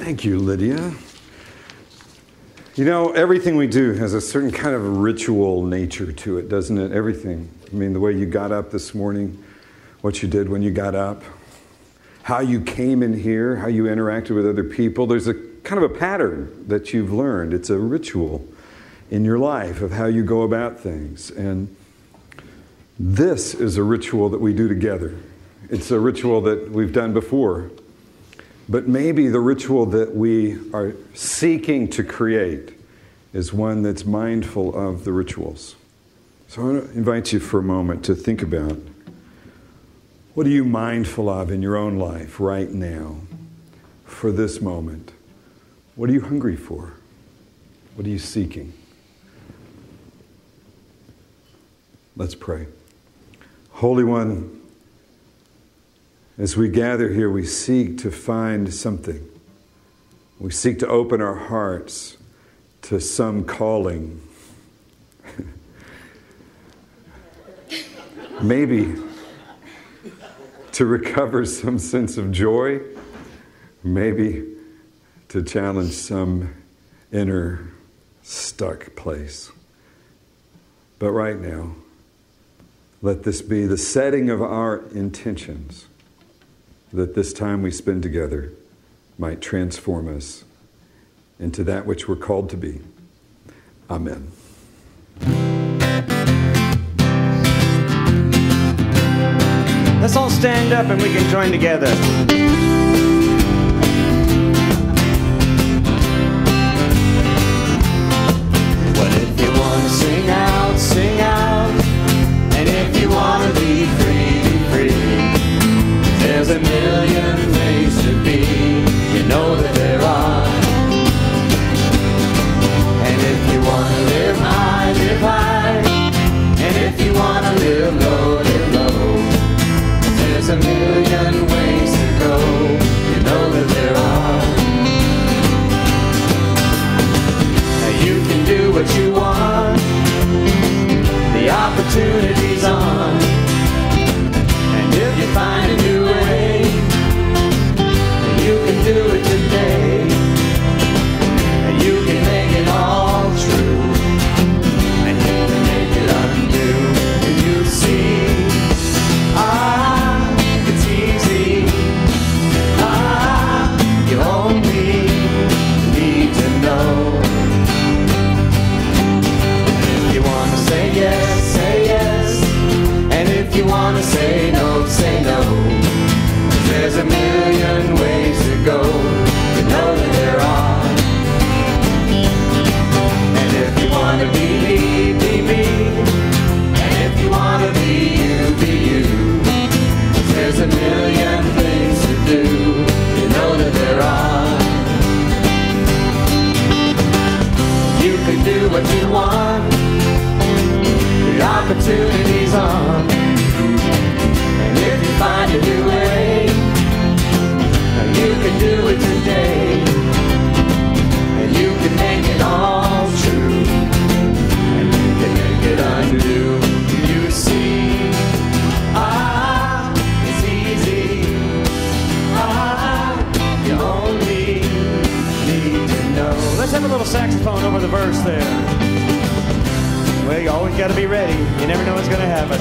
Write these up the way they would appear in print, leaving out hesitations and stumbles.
Thank you, Lydia. You know, everything we do has a certain kind of ritual nature to it, doesn't it? Everything. I mean, the way you got up this morning, what you did when you got up, how you came in here, how you interacted with other people. There's a kind of a pattern that you've learned. It's a ritual in your life of how you go about things. And this is a ritual that we do together. It's a ritual that we've done before. But maybe the ritual that we are seeking to create is one that's mindful of the rituals. So I want to invite you for a moment to think about, what are you mindful of in your own life right now for this moment? What are you hungry for? What are you seeking? Let's pray. Holy One, as we gather here, we seek to find something. We seek to open our hearts to some calling. Maybe to recover some sense of joy. Maybe to challenge some inner stuck place. But right now, let this be the setting of our intentions, that this time we spend together might transform us into that which we're called to be. Amen. Let's all stand up and we can join together. Well, if you want to sing out, sing out. And if you want to be free, be free. There's a million ways to be, you know that there are. And if you want to live high, live high. And if you want to live low, live low. There's a million ways to go, you know that there are. Now you can do what you want, the opportunity's on. And if you find a new way, you can do it today. And you can make it all true, and you can make it undo. And you see, it's easy. You only need to know. And if you want to say yes, say yes. And if you want to say no, say no. There's a million ways to go, you know that there are. And if you want to be me, be me. And if you want to be you, be you. There's a million things to do, you know that there are. You can do what you want, the opportunity's on. And if you find a new way, you can do it today. And you can make it all true, and you can make it undo. You see, it's easy. You only need to know. Let's have a little saxophone over the verse there. Well, you always got to be ready. You never know what's going to happen.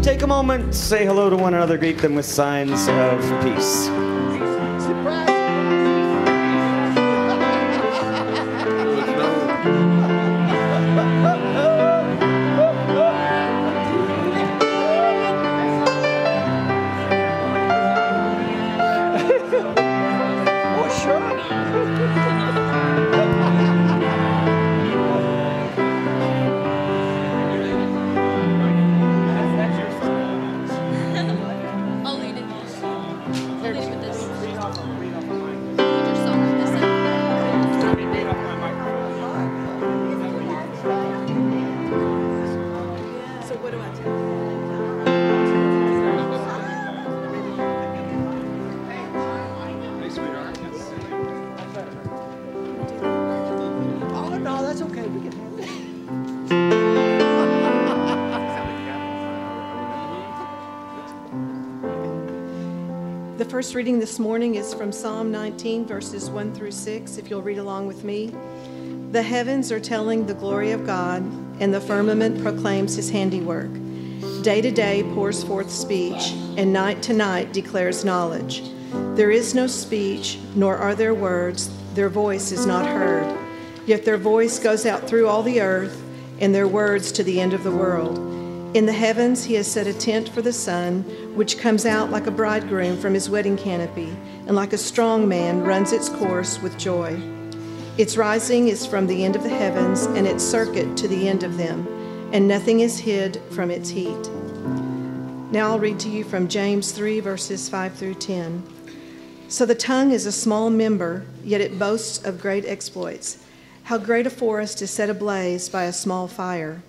Take a moment, say hello to one another, greet them with signs of peace. first reading this morning is from Psalm 19, verses 1 through 6, if you'll read along with me. The heavens are telling the glory of God, and the firmament proclaims his handiwork. Day to day pours forth speech, and night to night declares knowledge. There is no speech, nor are there words. Their voice is not heard. Yet their voice goes out through all the earth, and their words to the end of the world. In the heavens he has set a tent for the sun, which comes out like a bridegroom from his wedding canopy, and like a strong man runs its course with joy. Its rising is from the end of the heavens, and its circuit to the end of them, and nothing is hid from its heat. Now I'll read to you from James 3, verses 5 through 10. So the tongue is a small member, yet it boasts of great exploits. How great a forest is set ablaze by a small fire.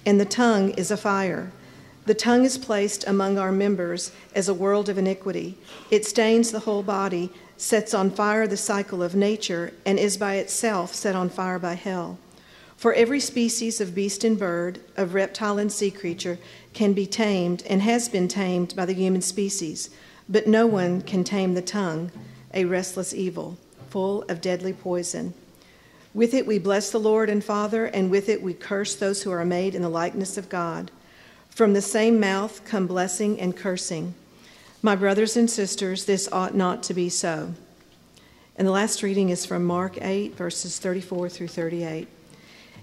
And the tongue is a fire. The tongue is placed among our members as a world of iniquity. It stains the whole body, sets on fire the cycle of nature, and is by itself set on fire by hell. For every species of beast and bird, of reptile and sea creature, can be tamed and has been tamed by the human species, but no one can tame the tongue, a restless evil, full of deadly poison. With it we bless the Lord and Father, and with it we curse those who are made in the likeness of God. From the same mouth come blessing and cursing. My brothers and sisters, this ought not to be so. And the last reading is from Mark 8, verses 34 through 38.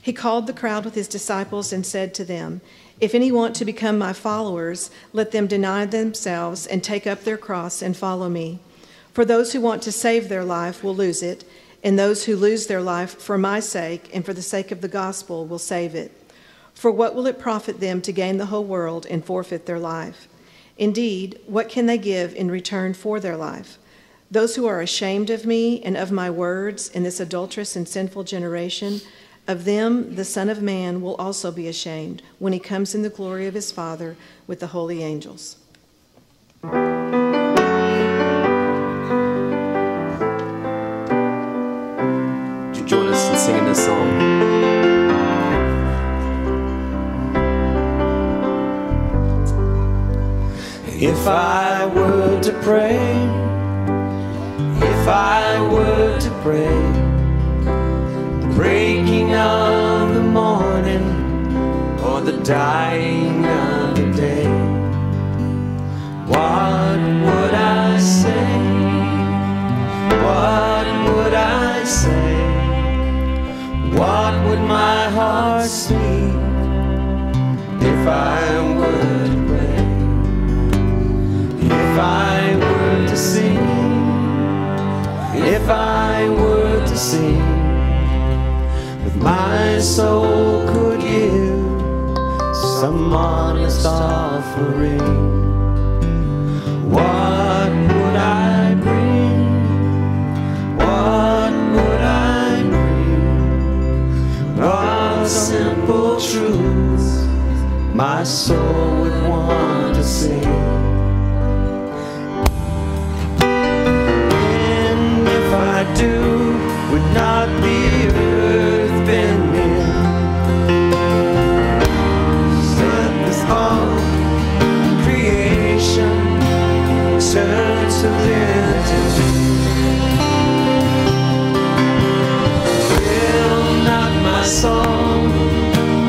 He called the crowd with his disciples and said to them, If any want to become my followers, let them deny themselves and take up their cross and follow me. For those who want to save their life will lose it, and those who lose their life for my sake and for the sake of the gospel will save it. For what will it profit them to gain the whole world and forfeit their life? Indeed, what can they give in return for their life? Those who are ashamed of me and of my words in this adulterous and sinful generation, of them the Son of Man will also be ashamed when he comes in the glory of his Father with the holy angels. Join us in singing this song. If I were to pray, if I were to pray, the breaking of the morning or the dying of the day, what would I say? What would I say? What would my heart speak if I were to pray? If I were to sing, if I were to sing, if my soul could give some honest offering, what would I bring? What would I bring? Of simple truths my soul would want to sing. And if I do, would not the earth bending? Let this whole creation turn to lint. Will not my song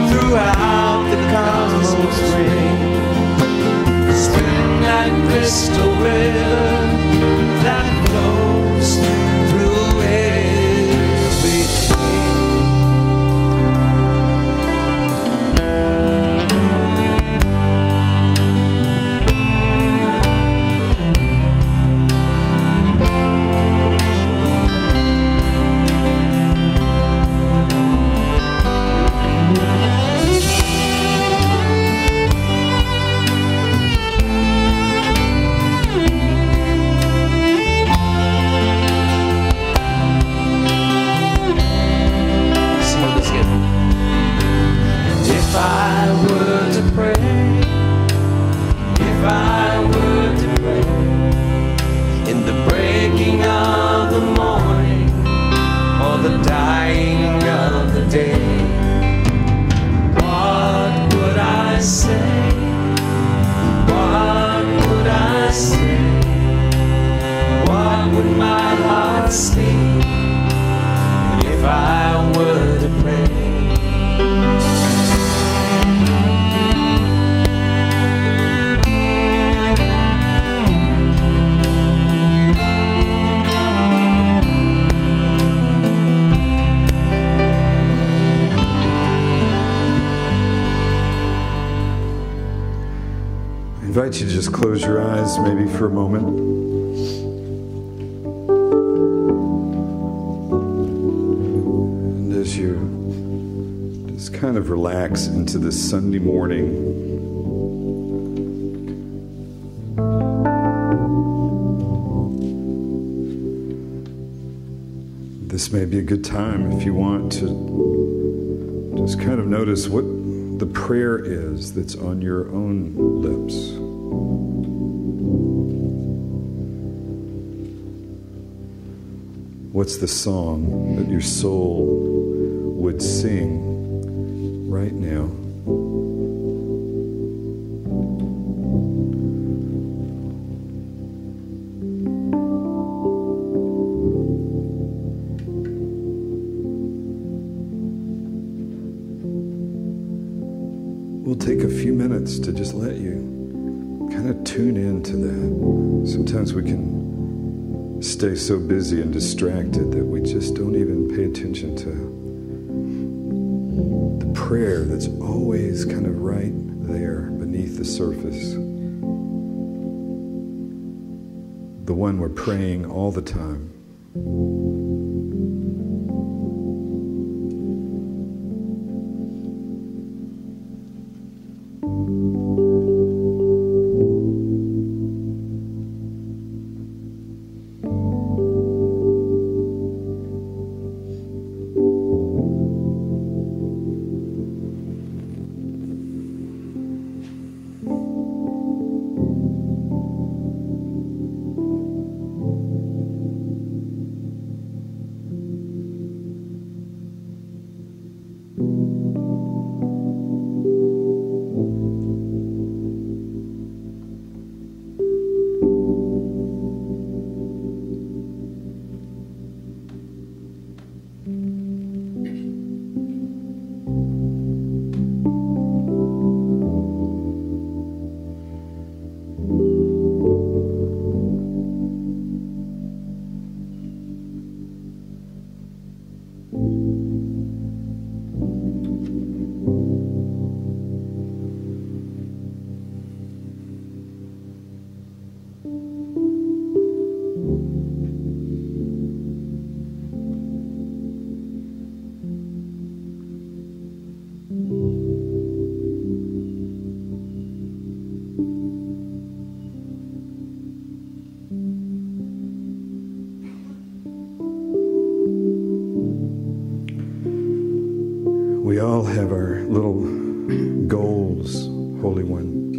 throughout the cosmos ring? Spin that crystal river that flows through everything. If I were to pray, if I were to pray, in the breaking of the morning or the dying of the day, what would I say? What would I say? invite you to just close your eyes maybe for a moment. And as you just kind of relax into this Sunday morning, this may be a good time if you want to just kind of notice what the prayer is that's on your own lips. What's the song that your soul would sing right now? We'll take a few minutes to just let you kind of tune into that. Sometimes we can stay so busy and distracted that we just don't even pay attention to the prayer that's always kind of right there beneath the surface. The one we're praying all the time. We all have our little goals, Holy One,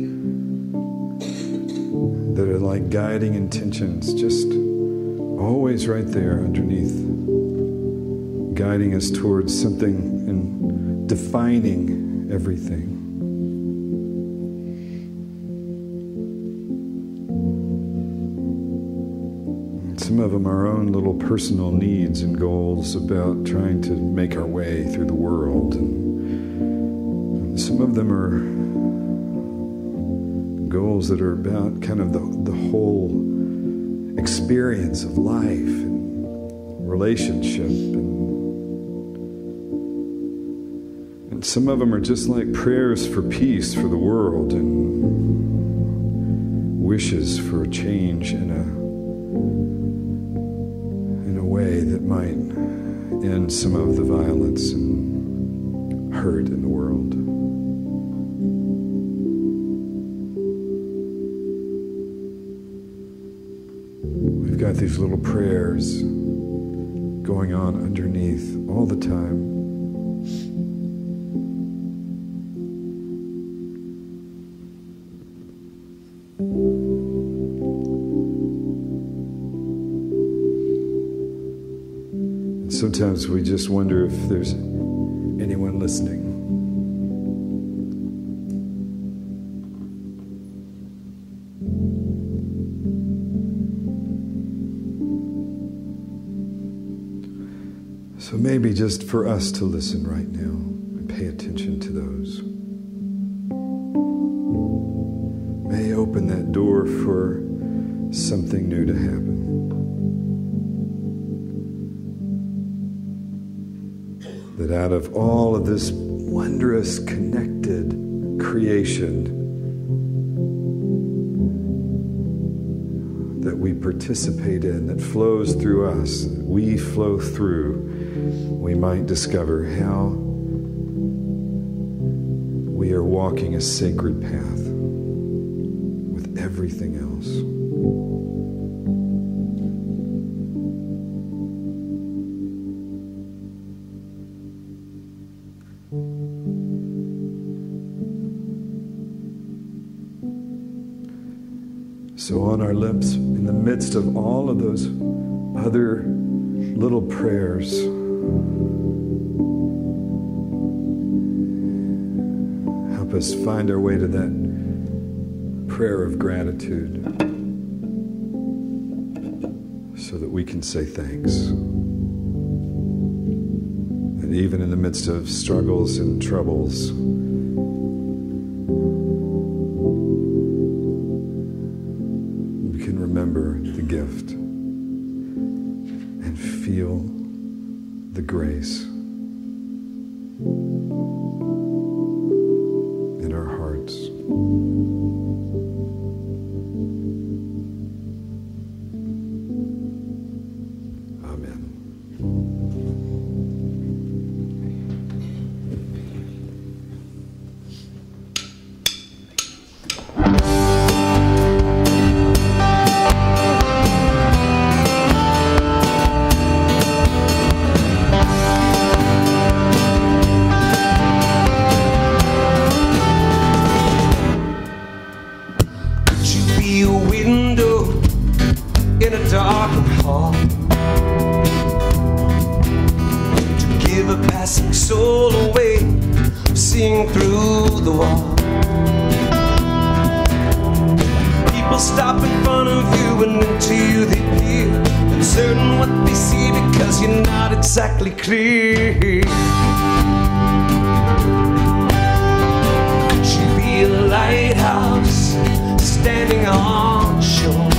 that are like guiding intentions, just always right there underneath, guiding us towards something and defining everything. Some of them are our own little personal needs and goals about trying to make our way through the world. And some of them are goals that are about kind of the whole experience of life and relationship. And some of them are just like prayers for peace for the world and wishes for a change in a way that might end some of the violence and hurt in the world. We've got these little prayers going on underneath all the time. Sometimes we just wonder if there's anyone listening. So maybe just for us to listen right now and pay attention to those may open that door for something new to happen. That out of all of this wondrous connected creation, that we participate in, that flows through us, we flow through, we might discover how we are walking a sacred path with everything else. So on our lips, in the midst of all of those other little prayers, help us find our way to that prayer of gratitude so that we can say thanks. And even in the midst of struggles and troubles, remember the gift and feel the grace in our hearts. Amen. Exactly clear. Could you be a lighthouse standing on shore,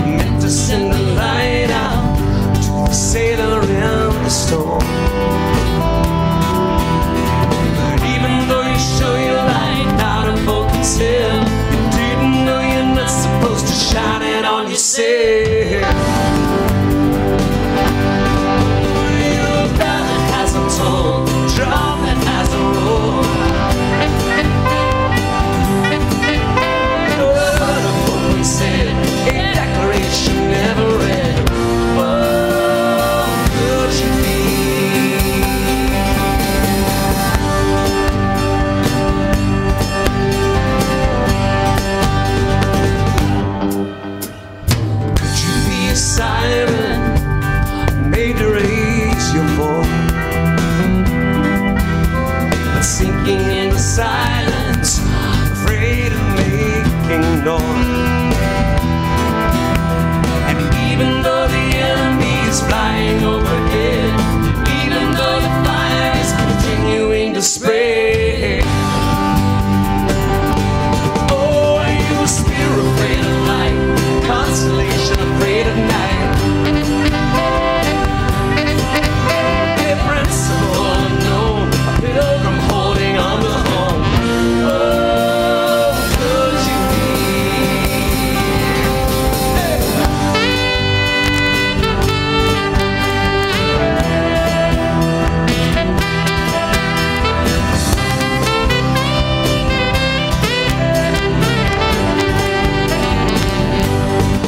meant to send a light out to the sailor in the storm? But even though you show your light out of both can tell, you didn't know you're not supposed to shine it on yourself. Drum that has a roar. But a poem said, a declaration never read. Oh, could you be? Could you be a siren made to raise your voice? Sinking in the silence, afraid of making noise. And even though the enemy is flying overhead, even though the fire is continuing to spread, oh, are you a spirit afraid of light, constellation afraid of night? A principle unknown, a pilgrim holding on to home. Oh, could you be? Hey.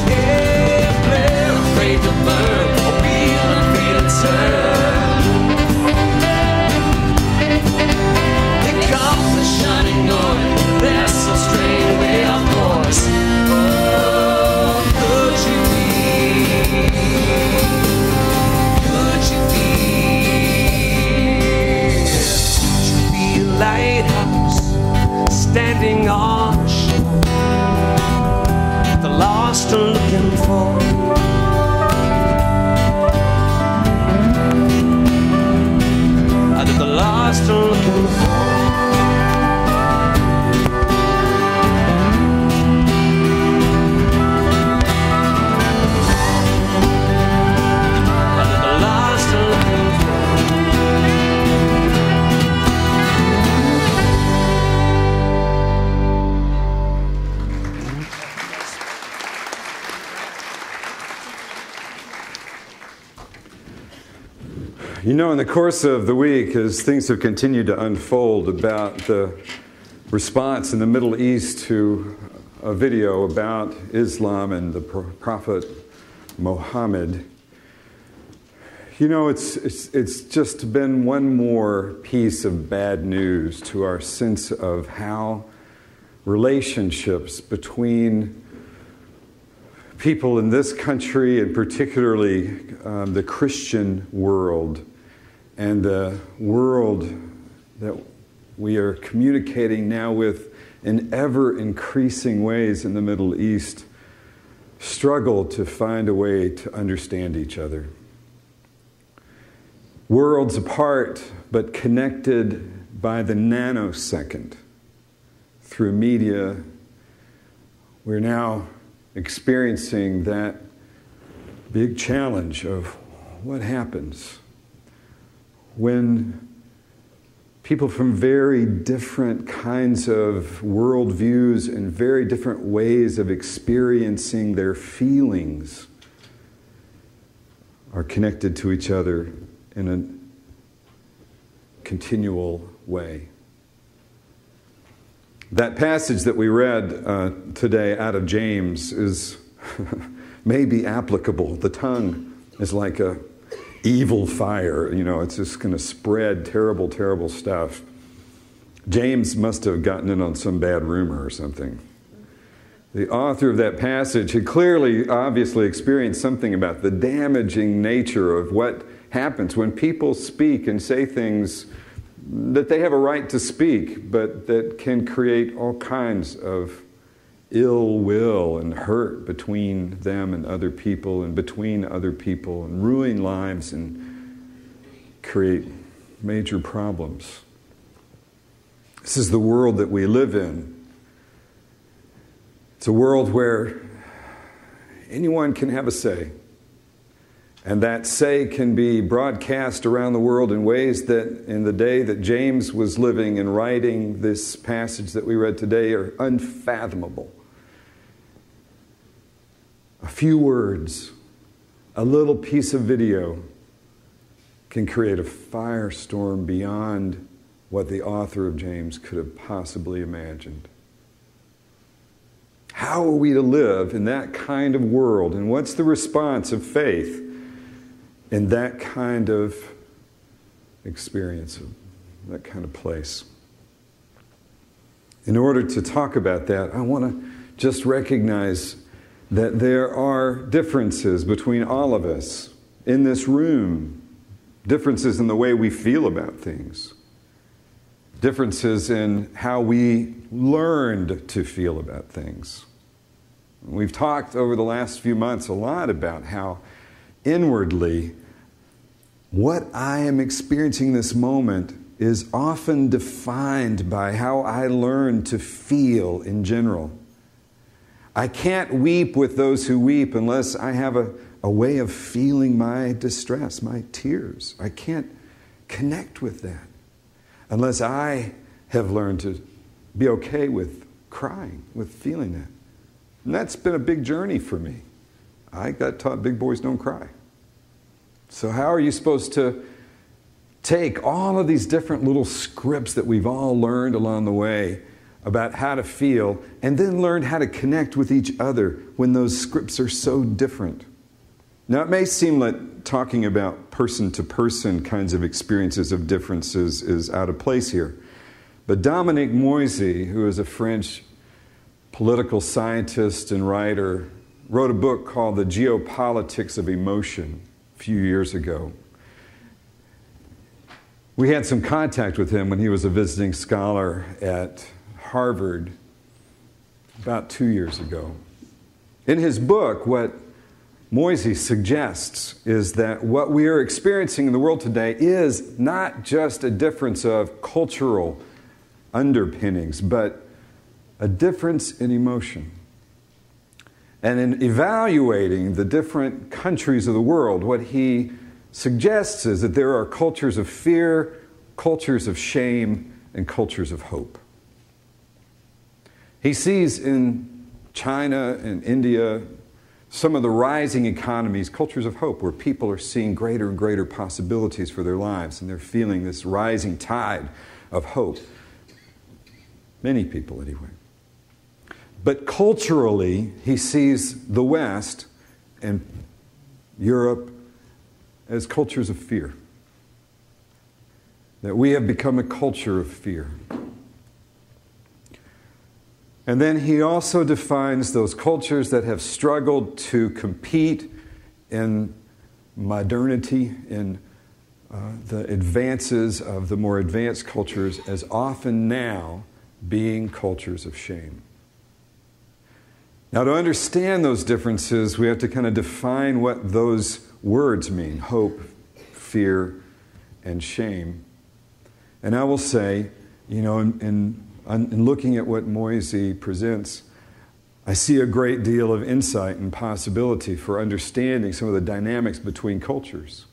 Yeah, flare afraid to burn, or feel afraid to turn. They're so straying away off course. Oh, could you be? Could you be? Could you be a lighthouse standing on shore? The lost are looking for. The lost are looking for. You know, in the course of the week, as things have continued to unfold about the response in the Middle East to a video about Islam and the Prophet Muhammad, you know, it's just been one more piece of bad news to our sense of how relationships between people in this country, and particularly the Christian world, and the world that we are communicating now with in ever-increasing ways in the Middle East, struggle to find a way to understand each other. Worlds apart, but connected by the nanosecond through media. We're now experiencing that big challenge of what happens when people from very different kinds of worldviews and very different ways of experiencing their feelings are connected to each other in a continual way. That passage that we read today out of James is maybe applicable. The tongue is like a evil fire. You know, it's just going to spread terrible, terrible stuff. James must have gotten in on some bad rumor or something. The author of that passage had clearly, obviously experienced something about the damaging nature of what happens when people speak and say things that they have a right to speak, but that can create all kinds of ill will and hurt between them and other people and between other people, and ruin lives and create major problems. This is the world that we live in. It's a world where anyone can have a say. And that say can be broadcast around the world in ways that in the day that James was living and writing this passage that we read today are unfathomable. A few words, a little piece of video can create a firestorm beyond what the author of James could have possibly imagined. How are we to live in that kind of world? And what's the response of faith in that kind of experience, that kind of place? In order to talk about that, I want to just recognize that there are differences between all of us in this room, differences in the way we feel about things, differences in how we learned to feel about things. We've talked over the last few months a lot about how inwardly, what I am experiencing this moment is often defined by how I learn to feel in general. I can't weep with those who weep unless I have a way of feeling my distress, my tears. I can't connect with that unless I have learned to be okay with crying, with feeling that. And that's been a big journey for me. I got taught big boys don't cry. So how are you supposed to take all of these different little scripts that we've all learned along the way about how to feel, and then learn how to connect with each other when those scripts are so different? Now, it may seem like talking about person-to-person kinds of experiences of differences is out of place here. But Dominique Moisy, who is a French political scientist and writer, wrote a book called The Geopolitics of Emotion a few years ago. We had some contact with him when he was a visiting scholar at Harvard about 2 years ago. In his book, what Moisy suggests is that what we are experiencing in the world today is not just a difference of cultural underpinnings, but a difference in emotion. And in evaluating the different countries of the world, what he suggests is that there are cultures of fear, cultures of shame, and cultures of hope. He sees in China and India some of the rising economies, cultures of hope, where people are seeing greater and greater possibilities for their lives, and they're feeling this rising tide of hope. Many people, anyway. But culturally, he sees the West and Europe as cultures of fear. That we have become a culture of fear. And then he also defines those cultures that have struggled to compete in modernity, in the advances of the more advanced cultures, as often now being cultures of shame. Now, to understand those differences, we have to kind of define what those words mean: hope, fear, and shame. And I will say, in looking at what Moisey presents, I see a great deal of insight and possibility for understanding some of the dynamics between cultures.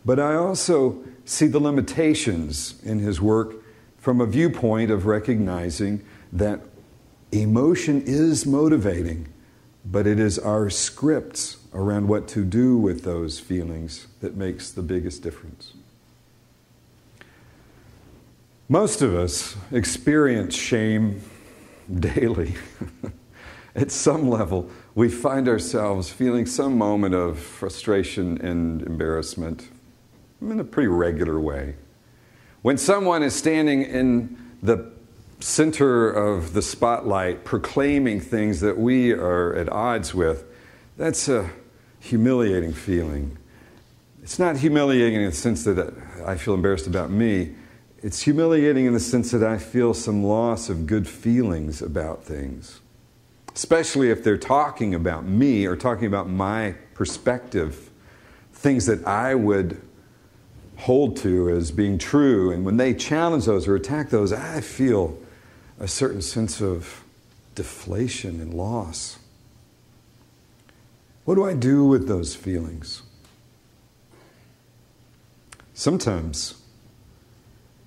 But I also see the limitations in his work from a viewpoint of recognizing that emotion is motivating, but it is our scripts around what to do with those feelings that makes the biggest difference. Most of us experience shame daily. At some level, we find ourselves feeling some moment of frustration and embarrassment in a pretty regular way. When someone is standing in the center of the spotlight proclaiming things that we are at odds with, that's a humiliating feeling. It's not humiliating in the sense that I feel embarrassed about me. It's humiliating in the sense that I feel some loss of good feelings about things, especially if they're talking about me or talking about my perspective, things that I would hold to as being true. And when they challenge those or attack those, I feel a certain sense of deflation and loss. What do I do with those feelings? Sometimes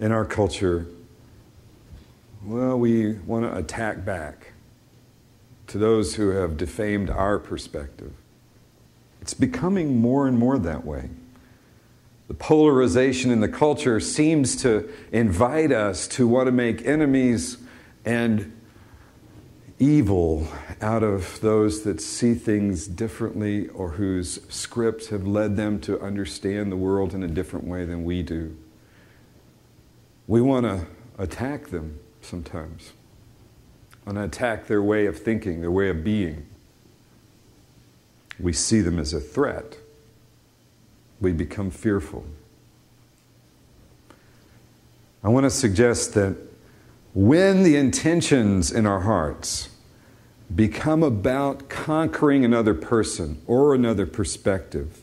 in our culture, we want to attack back to those who have defamed our perspective. It's becoming more and more that way. The polarization in the culture seems to invite us to want to make enemies and evil out of those that see things differently or whose scripts have led them to understand the world in a different way than we do. We want to attack them sometimes. Want to attack their way of thinking, their way of being. We see them as a threat. We become fearful. I want to suggest that when the intentions in our hearts become about conquering another person or another perspective,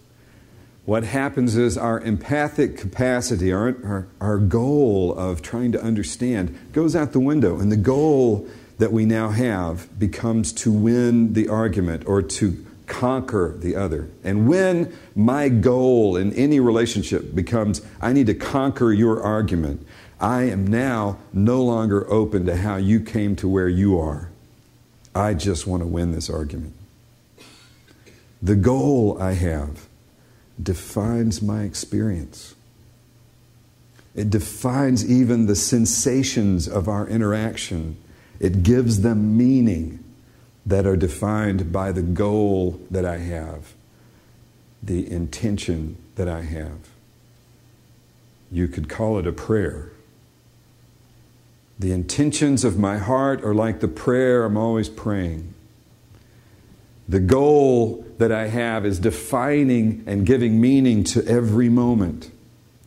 what happens is our empathic capacity, our goal of trying to understand, goes out the window. And the goal that we now have becomes to win the argument or to conquer the other. And when my goal in any relationship becomes, I need to conquer your argument, I am now no longer open to how you came to where you are. I just want to win this argument. The goal I have defines my experience. It defines even the sensations of our interaction. It gives them meaning that are defined by the goal that I have, the intention that I have. You could call it a prayer. The intentions of my heart are like the prayer I'm always praying. The goal that I have is defining and giving meaning to every moment.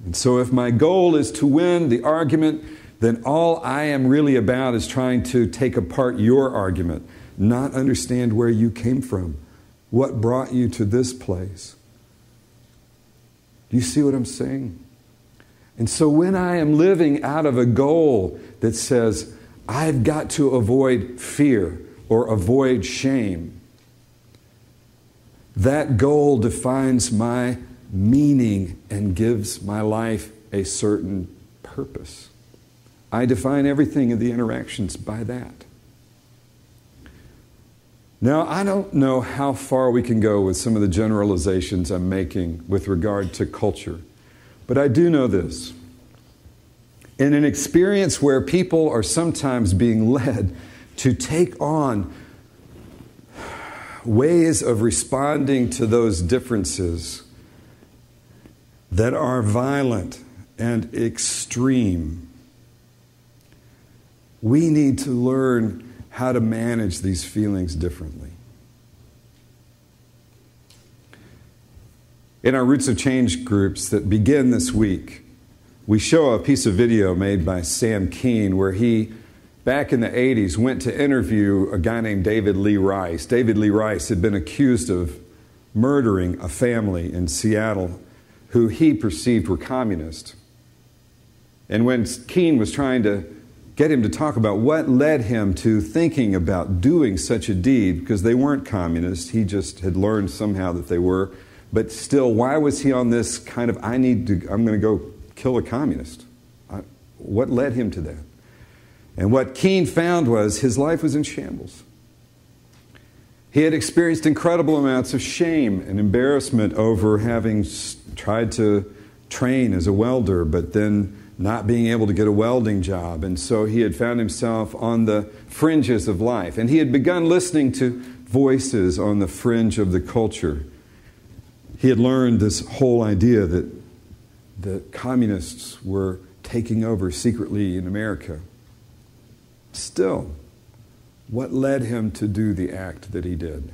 And so if my goal is to win the argument, then all I am really about is trying to take apart your argument, not understand where you came from, what brought you to this place. Do you see what I'm saying? And so when I am living out of a goal that says, I've got to avoid fear or avoid shame, that goal defines my meaning and gives my life a certain purpose. I define everything in the interactions by that. Now, I don't know how far we can go with some of the generalizations I'm making with regard to culture, but I do know this. In an experience where people are sometimes being led to take on ways of responding to those differences that are violent and extreme, we need to learn how to manage these feelings differently. In our Roots of Change groups that begin this week, we show a piece of video made by Sam Keene where he, back in the 80s, went to interview a guy named David Lee Rice. David Lee Rice had been accused of murdering a family in Seattle who he perceived were communist. And when Keene was trying to get him to talk about what led him to thinking about doing such a deed, because they weren't communists, he just had learned somehow that they were, but still, why was he on this kind of, I'm going to go kill a communist? What led him to that? And what Keene found was his life was in shambles. He had experienced incredible amounts of shame and embarrassment over having tried to train as a welder, but then not being able to get a welding job. And so he had found himself on the fringes of life. And he had begun listening to voices on the fringe of the culture. He had learned this whole idea that the communists were taking over secretly in America. Still, what led him to do the act that he did?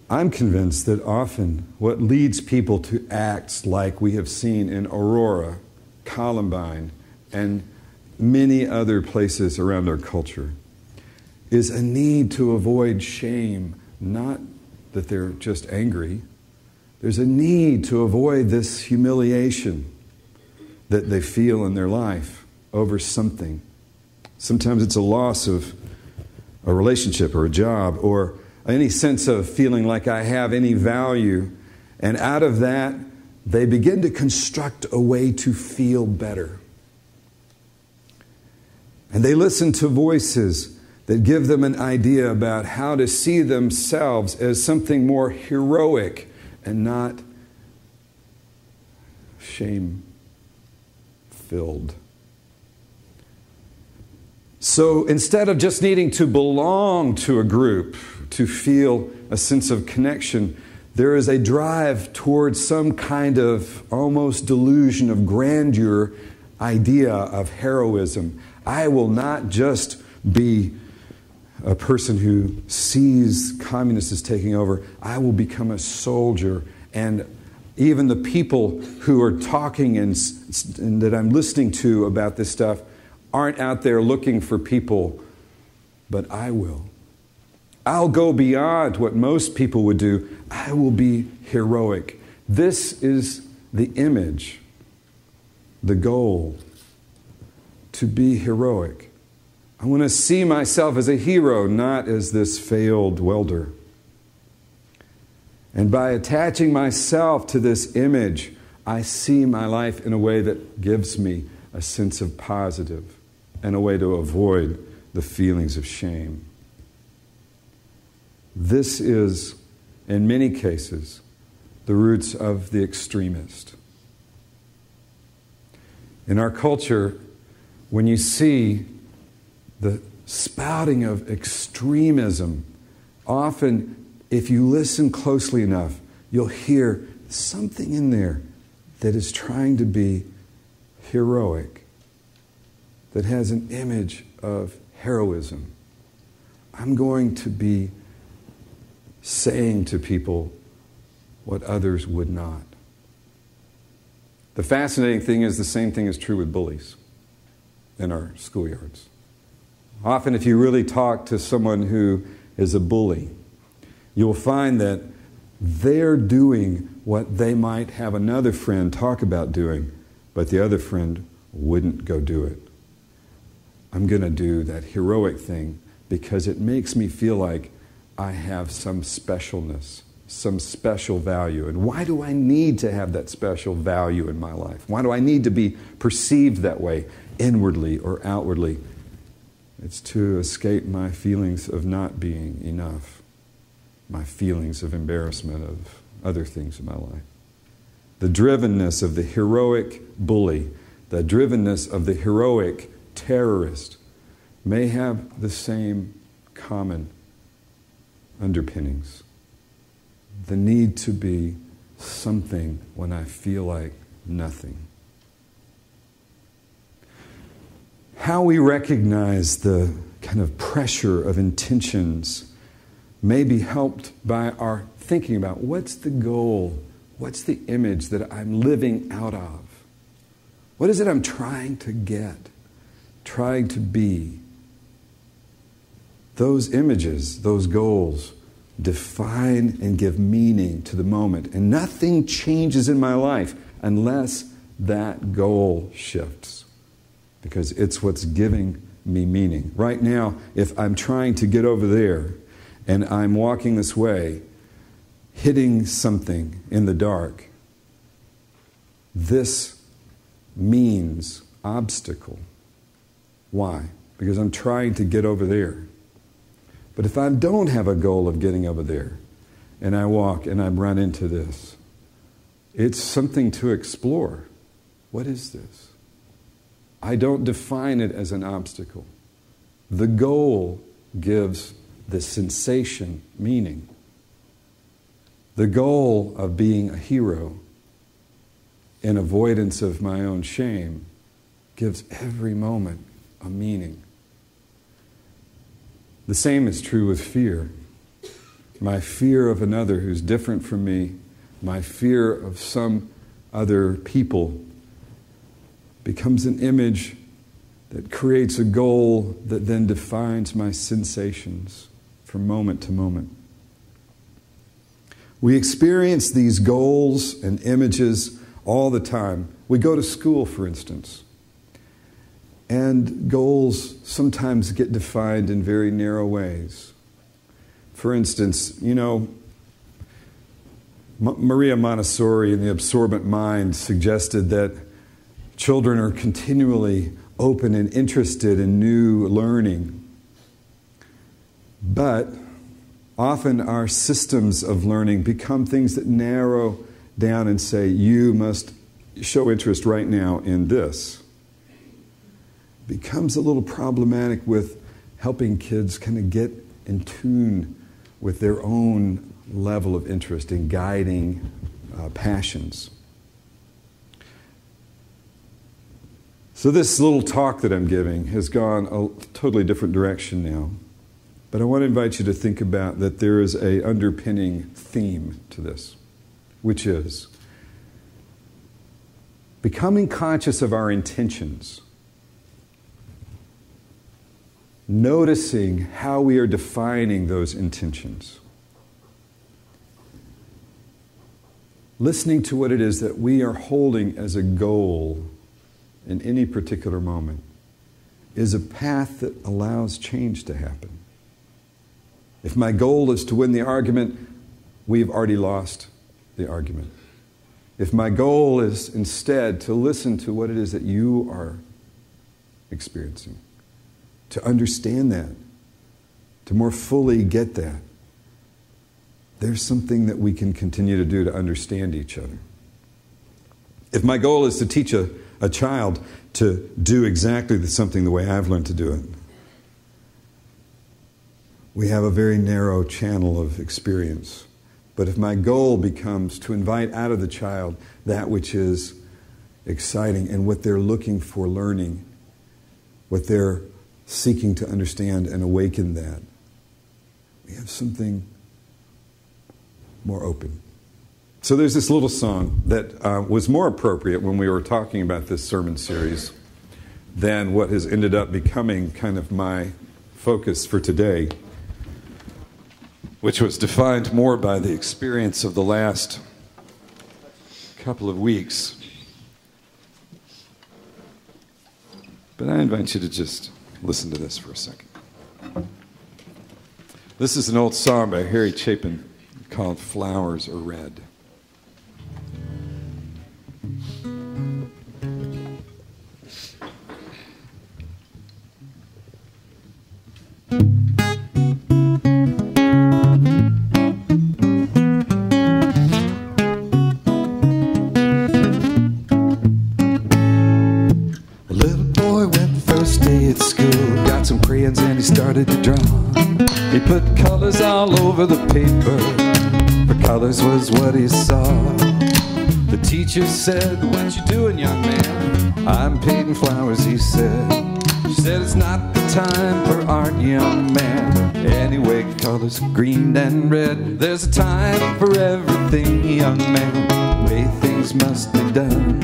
I'm convinced that often what leads people to acts like we have seen in Aurora, Columbine, and many other places around our culture is a need to avoid shame, not that they're just angry. There's a need to avoid this humiliation that they feel in their life over something. Sometimes it's a loss of a relationship or a job or any sense of feeling like I have any value. And out of that, they begin to construct a way to feel better. And they listen to voices that give them an idea about how to see themselves as something more heroic and not shame-filled. So instead of just needing to belong to a group, to feel a sense of connection, there is a drive towards some kind of almost delusion of grandeur idea of heroism. I will not just be a person who sees communists as taking over. I will become a soldier. And even the people who are talking and that I'm listening to about this stuff aren't out there looking for people, but I will. I'll go beyond what most people would do. I will be heroic. This is the image, the goal, to be heroic. I want to see myself as a hero, not as this failed welder. And by attaching myself to this image, I see my life in a way that gives me a sense of positive and a way to avoid the feelings of shame. This is, in many cases, the roots of the extremist. In our culture, when you see the spouting of extremism, often, if you listen closely enough, you'll hear something in there that is trying to be heroic, that has an image of heroism. I'm going to be saying to people what others would not. The fascinating thing is the same thing is true with bullies in our schoolyards. Often if you really talk to someone who is a bully, you'll find that they're doing what they might have another friend talk about doing, but the other friend wouldn't go do it. I'm going to do that heroic thing because it makes me feel like I have some specialness, some special value. And why do I need to have that special value in my life? Why do I need to be perceived that way, inwardly or outwardly? It's to escape my feelings of not being enough, my feelings of embarrassment of other things in my life. The drivenness of the heroic bully, the drivenness of the heroic terrorist may have the same common underpinnings. The need to be something when I feel like nothing. How we recognize the kind of pressure of intentions may be helped by our thinking about what's the goal, what's the image that I'm living out of? What is it I'm trying to get, trying to be? Those images, those goals, define and give meaning to the moment. And nothing changes in my life unless that goal shifts, because it's what's giving me meaning. Right now, if I'm trying to get over there and I'm walking this way, hitting something in the dark, this means obstacle. Why? Because I'm trying to get over there. But if I don't have a goal of getting over there, and I walk and I run into this, it's something to explore. What is this? I don't define it as an obstacle. The goal gives the sensation meaning. The goal of being a hero in avoidance of my own shame gives every moment a meaning. The same is true with fear. My fear of another who's different from me, my fear of some other people, becomes an image that creates a goal that then defines my sensations from moment to moment. We experience these goals and images all the time. We go to school, for instance, and goals sometimes get defined in very narrow ways. For instance, Maria Montessori in The Absorbent Mind suggested that children are continually open and interested in new learning. But often our systems of learning become things that narrow down and say, you must show interest right now in this. Becomes a little problematic with helping kids kind of get in tune with their own level of interest in guiding passions. So this little talk that I'm giving has gone a totally different direction now. But I want to invite you to think about that there is an underpinning theme to this, which is becoming conscious of our intentions. Noticing how we are defining those intentions. Listening to what it is that we are holding as a goal in any particular moment is a path that allows change to happen. If my goal is to win the argument, we've already lost the argument. If my goal is instead to listen to what it is that you are experiencing, to understand that, to more fully get that, there's something that we can continue to do to understand each other. If my goal is to teach a child to do exactly something the way I've learned to do it, we have a very narrow channel of experience. But if my goal becomes to invite out of the child that which is exciting and what they're looking for learning, what they're seeking to understand and awaken that, we have something more open. So there's this little song that was more appropriate when we were talking about this sermon series than what has ended up becoming kind of my focus for today, which was defined more by the experience of the last couple of weeks. But I invite you to just listen to this for a second. This is an old song by Harry Chapin called Flowers Are Red. started to draw. He put colors all over the paper, for colors was what he saw. The teacher said, "What you doing, young man?" "I'm painting flowers," he said. She said, "It's not the time for art, young man. Anyway, colors green and red. There's a time for everything, young man. The way things must be done.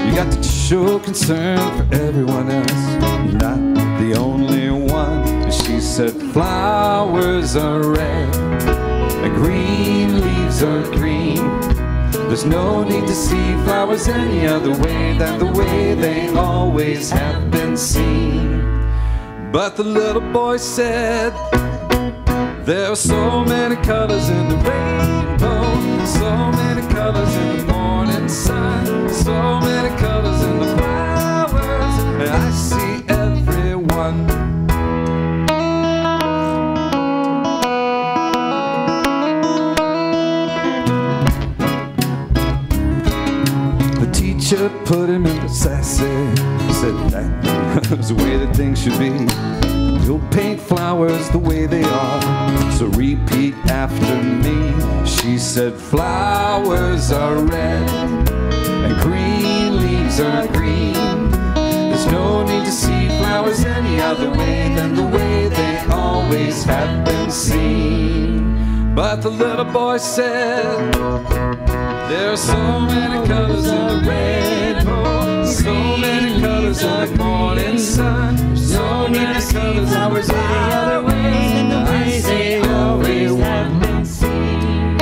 You got to show concern for everyone else. You're not the only one." And she said, "Flowers are red and green leaves are green. There's no need to see flowers any other way than the way they always have been seen." But the little boy said, "There are so many colors in the rainbow, so many colors in the morning sun, so many colors in the flowers, and I see everyone." The teacher put him in the sassy, said that was the way that things should be. "You'll paint flowers the way they are, so repeat after me." She said, "Flowers are red and green leaves are green. There's no need to see flowers any other way than the way they always have been seen." But the little boy said, "There are so many colors in the rainbow, so many colors in the morning sun, so many colors flowers any other way than the way they always have been seen."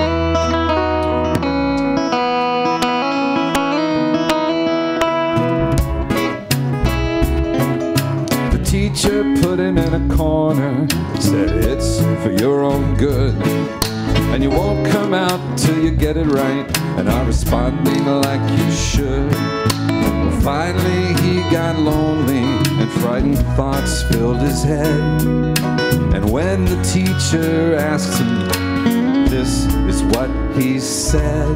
The teacher put him in a corner, said, "It's for your own good, and you won't come out till you get it right and are responding like you should." Well, finally he got lonely and frightened thoughts filled his head. And when the teacher asked him, this is what he said.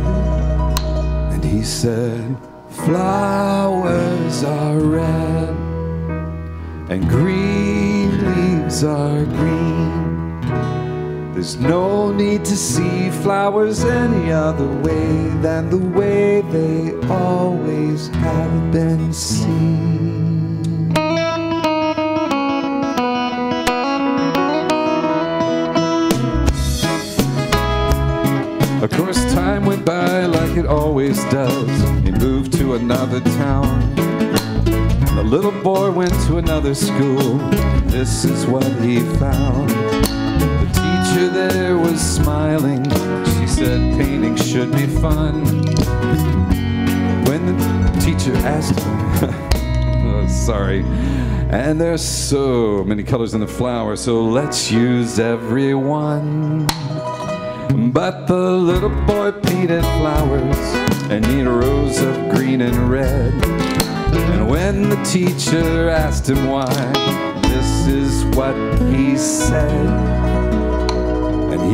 And he said, "Flowers are red and green leaves are green. There's no need to see flowers any other way than the way they always have been seen." Of course, time went by like it always does. He moved to another town. The little boy went to another school. This is what he found. There was smiling. She said painting should be fun. When the teacher asked her, "Oh, sorry, and there's so many colors in the flower, so let's use every one." But the little boy painted flowers and neat rows of green and red. And when the teacher asked him why, this is what he said.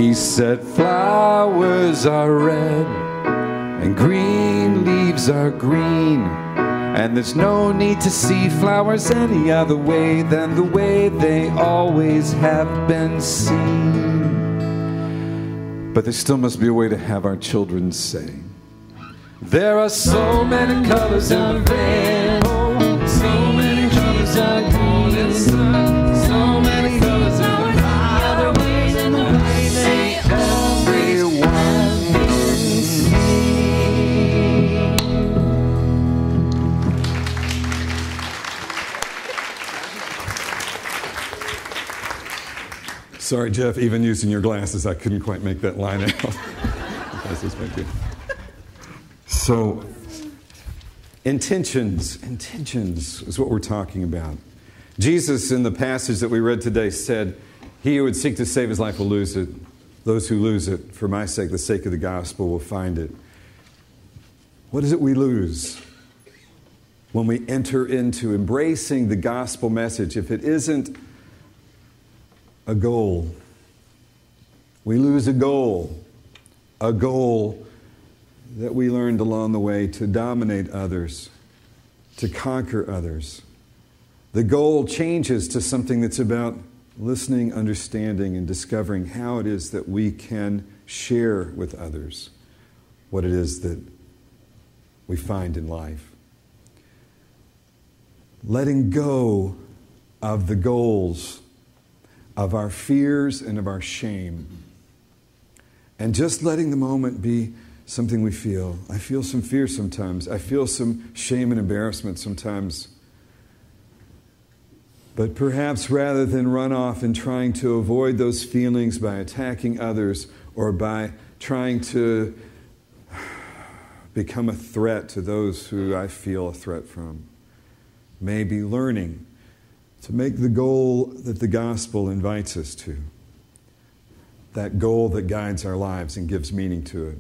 He said, "Flowers are red and green leaves are green, and there's no need to see flowers any other way than the way they always have been seen." But there still must be a way to have our children say, "There are so many colors in the rainbow, so many colors in the morning sun, so many colors in the other ways and the way they everyone can see." Sorry, Jeff, even using your glasses, I couldn't quite make that line out. So, intentions is what we're talking about. Jesus, in the passage that we read today, said, "He who would seek to save his life will lose it. Those who lose it, for my sake, the sake of the gospel, will find it." What is it we lose when we enter into embracing the gospel message? If it isn't a goal, we lose a goal that we learned along the way to dominate others, to conquer others. The goal changes to something that's about listening, understanding, and discovering how it is that we can share with others what it is that we find in life. Letting go of the goals of our fears and of our shame. And just letting the moment be something we feel. I feel some fear sometimes. I feel some shame and embarrassment sometimes. But perhaps rather than run off and trying to avoid those feelings by attacking others or by trying to become a threat to those who I feel a threat from, maybe learning to make the goal that the gospel invites us to, that goal that guides our lives and gives meaning to it,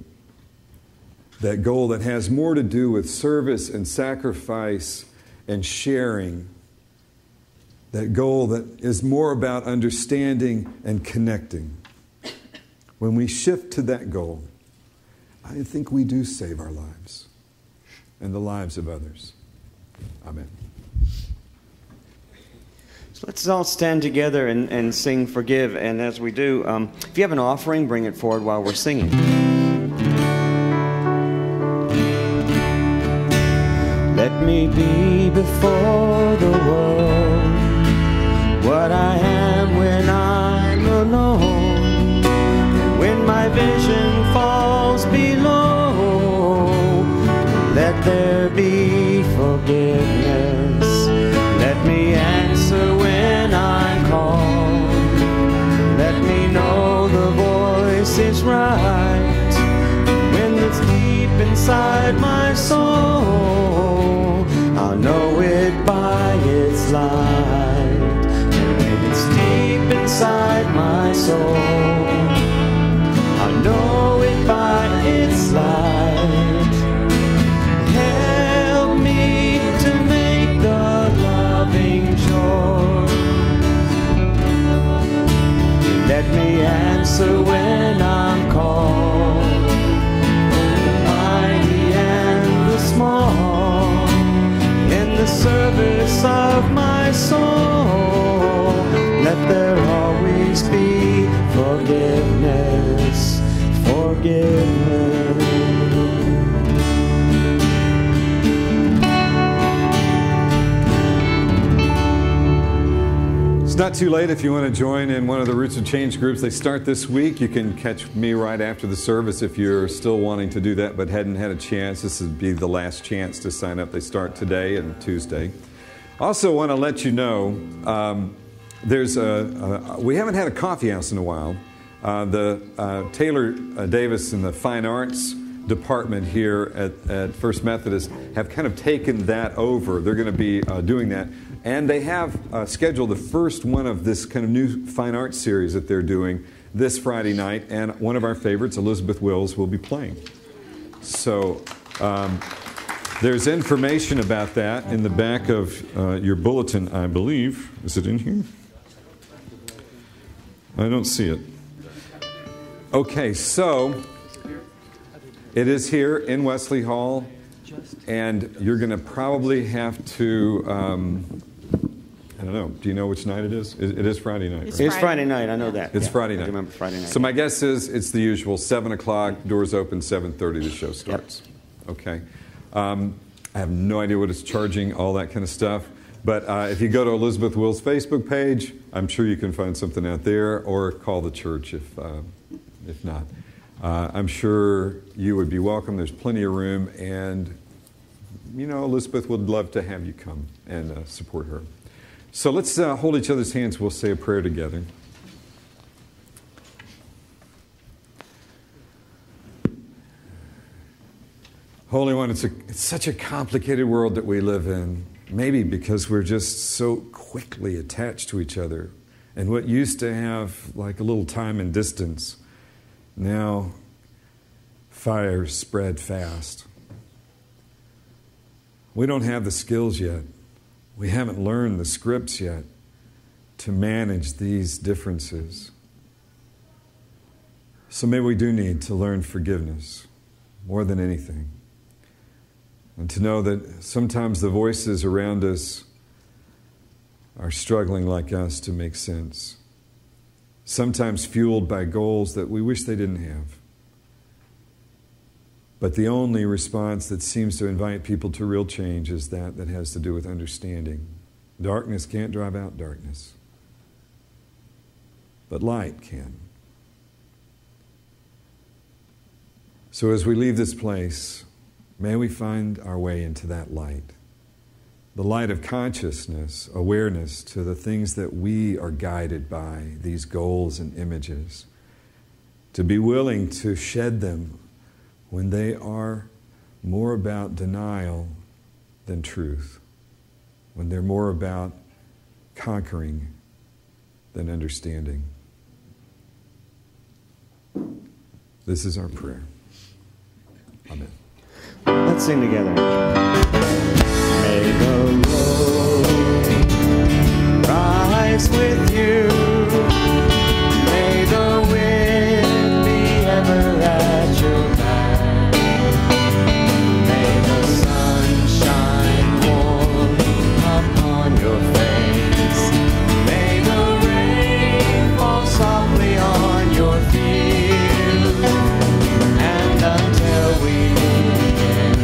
that goal that has more to do with service and sacrifice and sharing, that goal that is more about understanding and connecting. When we shift to that goal, I think we do save our lives and the lives of others. Amen. So let's all stand together and sing Forgive. And as we do, if you have an offering, bring it forward while we're singing. Let me be before the world what I am when I'm alone, and when my vision falls below, let there be forgiveness. Let me answer when I call. Let me know the voice is right when it's deep inside my soul. I'll know it by its light. It's deep inside my soul. I know it by its light. Help me to make the loving choice. Let me answer when I'm called. The mighty and the small, in the service of my soul. Let there always be forgiveness, forgiveness. It's not too late if you want to join in one of the Roots of Change groups. They start this week. You can catch me right after the service if you're still wanting to do that but hadn't had a chance. This would be the last chance to sign up. They start today and Tuesday. Also want to let you know, we haven't had a coffee house in a while. The Taylor Davis and the Fine Arts Department here at First Methodist have kind of taken that over. They're going to be doing that. And they have scheduled the first one of this kind of new fine arts series that they're doing this Friday night. And one of our favorites, Elizabeth Wills, will be playing. So there's information about that in the back of your bulletin, I believe. Is it in here? I don't see it. Okay, so it is here in Wesley Hall, and you're going to probably have to, I don't know, do you know which night it is? It is Friday night, right? It's Friday night, I know that. It's Friday night. I remember Friday night. So my guess is it's the usual, 7 o'clock, doors open, 7:30, the show starts. Yep. Okay. I have no idea what it's charging, all that kind of stuff. But if you go to Elizabeth Will's Facebook page, I'm sure you can find something out there, or call the church if not. I'm sure you would be welcome. There's plenty of room, and you know Elizabeth would love to have you come and support her. So let's hold each other's hands. We'll say a prayer together. Holy One, it's such a complicated world that we live in. Maybe because we're just so quickly attached to each other. And what used to have like a little time and distance, now fires spread fast. We don't have the skills yet. We haven't learned the scripts yet to manage these differences. So maybe we do need to learn forgiveness more than anything. And to know that sometimes the voices around us are struggling like us to make sense. sometimes fueled by goals that we wish they didn't have. But the only response that seems to invite people to real change is that has to do with understanding. Darkness can't drive out darkness, but light can. So as we leave this place, may we find our way into that light. The light of consciousness, awareness to the things that we are guided by, these goals and images. To be willing to shed them when they are more about denial than truth. When they're more about conquering than understanding. This is our prayer. Amen. Let's sing together. May the road rise with you. May the wind be ever at your back. May the sun shine warm upon your face. May the rain fall softly on your field. And until we meet again,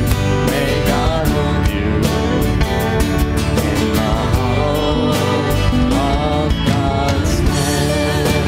may God hold you in the hollow of God's hand.